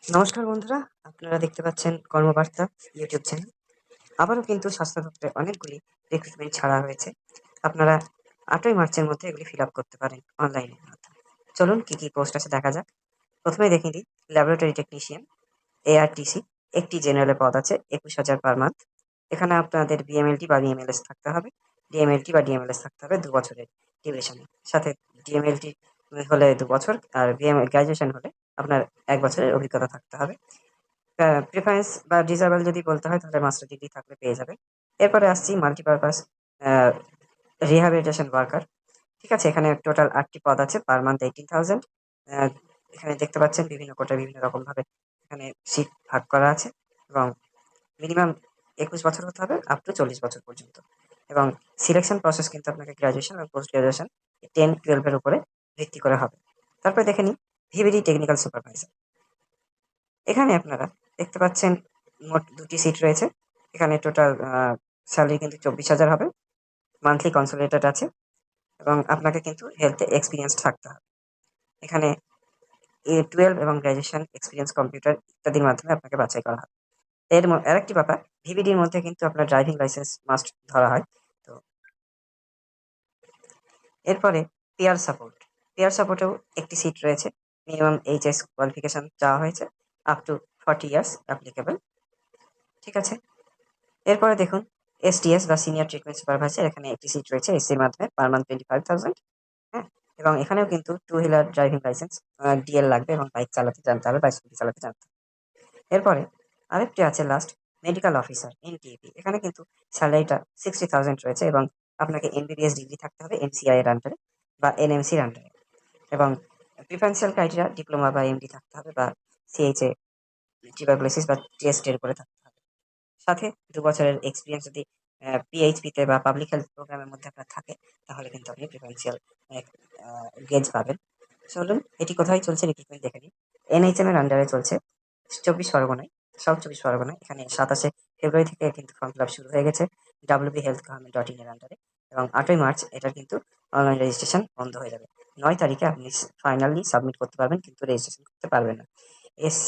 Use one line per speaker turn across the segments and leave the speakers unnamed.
নমস্কার বন্ধুরা, আপনারা দেখতে পাচ্ছেন কর্মবার্তা ইউটিউব চ্যানেল। আবারও কিন্তু স্বাস্থ্য দপ্তরে অনেকগুলি রিক্রুটমেন্ট ছাড়া হয়েছে। আপনারা 8ই মার্চের মধ্যে এগুলি ফিল আপ করতে পারেন অনলাইনের মাধ্যমে। চলুন কি কি পোস্ট আছে দেখা যাক। প্রথমে দেখে দিই, ল্যাবরেটরি টেকনিশিয়ান ARTC, একটি জেনারেল পদ আছে, 21,000 পার মান্থ। এখানে আপনাদের BMLT বা BMLS থাকতে হবে। DMLT বা DMLS থাকতে হবে 2 বছরের ডিউরেশনে। সাথে DMLT হলে 2 বছর, আর গ্রাজুয়েশন হলে আপনার 1 বছরের অভিজ্ঞতা থাকতে হবে। প্রিফারেন্স বা ডিসেবল যদি বলতে হয় তাহলে মাস্টার ডিগ্রি থাকলে পেয়ে যাবে। এরপরে আসছি মাল্টিপারপাস রিহ্যাবিলিটেশন ওয়ার্কার। ঠিক আছে, এখানে টোটাল 8টি পদ আছে, পার মান্থ 18,000। এখানে দেখতে পাচ্ছেন বিভিন্ন কোটায় বিভিন্ন রকম ভাবে এখানে সিট ভাগ করা আছে, এবং মিনিমাম 21 বছর হতে হবে আপ টু 40 বছর পর্যন্ত। এবং সিলেকশন প্রসেস কিন্তু আপনাকে গ্রাজুয়েশন এবং পোস্ট গ্রাজুয়েশন 10-12 এর উপরে ভিত্তি করে হবে। তারপরে দেখে নিই ভিভিডি টেকনিক্যাল সুপারভাইজার। এখানে আপনারা দেখতে পাচ্ছেন মোট 2টি সিট রয়েছে। এখানে টোটাল স্যালারি কিন্তু 24,000 হবে। মান্থলি কনসোলিডেটেড আছে, এবং আপনাকে কিন্তু হেলথে এক্সপিরিয়েন্স থাকতে হবে। এখানে 12 এবং গ্রাজুয়েশন এক্সপিরিয়েন্স কম্পিউটার ইত্যাদির মাধ্যমে আপনাকে বাছাই করা হয়। আরেকটি ব্যাপার, ভিভিডির মধ্যে কিন্তু আপনার ড্রাইভিং লাইসেন্স মাস্ট ধরা হয়। তো এরপরে পেয়ার সাপোর্টেও একটি সিট রয়েছে। মিনিমাম এইচএস কোয়ালিফিকেশন চাওয়া হয়েছে, আপ টু 40 ইয়ার্স অ্যাপ্লিকেবল। ঠিক আছে, এরপরে দেখুন STS বা সিনিয়র ট্রিটমেন্ট সুপারভাইজার। এখানে একটি সিট রয়েছে এসির মাধ্যমে, পার মান্থ 25,000। হ্যাঁ, এবং এখানেও কিন্তু 2 হুইলার ড্রাইভিং লাইসেন্স, DL লাগবে, এবং বাইক চালাতে জানতে হবে বা স্কুটি চালাতে জানতে হবে। এরপরে আরেকটি আছে লাস্ট, মেডিকেল অফিসার NTAP। এখানে কিন্তু স্যালারিটা 60,000 রয়েছে, এবং আপনাকে MBBS ডিগ্রি থাকতে হবে MCI এর আন্ডারে বা NMC এর আন্ডারে, এবং প্রিফারেন্সিয়াল ক্রাইটেরিয়া ডিপ্লোমা বা MD থাকতে হবে, বা CHA টিউবারকুলোসিস বা টেস্ট এর উপরে থাকতে হবে। সাথে 2 বছরের এক্সপিরিয়েন্স যদি PHP-তে বা পাবলিক হেলথ প্রোগ্রামের মধ্যে আপনার থাকে, তাহলে কিন্তু আপনি প্রিফারেন্সিয়াল গেজ পাবেন। চলুন এটি কোথায় চলছে রিক্রুটমেন্ট দেখে নিই। NHM এর আন্ডারে চলছে 24 পরগনায়, সাউথ 24 পরগনায়। এখানে 27শে ফেব্রুয়ারি থেকে কিন্তু ফর্ম ফিল আপ শুরু হয়ে গেছে wbhealthgovernment.in এর আন্ডারে, এবং 8ই মার্চ এটার কিন্তু অনলাইন রেজিস্ট্রেশন বন্ধ হয়ে যাবে। 9 তারিখে আপনি ফাইনালি সাবমিট করতে পারবেন, কিন্তু রেজিস্ট্রেশন করতে পারবেন না। SC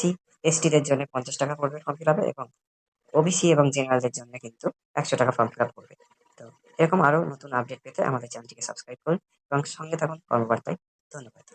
ST-দের জন্য 50 টাকা পড়বে ফর্ম ফিল আপে, এবং OBC এবং জেনারেলদের জন্য কিন্তু 100 টাকা ফর্ম ফিল আপ করবে। তো এরকম আরো নতুন আপডেট পেতে আমাদের চ্যানেলটিকে সাবস্ক্রাইব করুন এবং সঙ্গে থাকুন কর্মবার্তায়। ধন্যবাদ।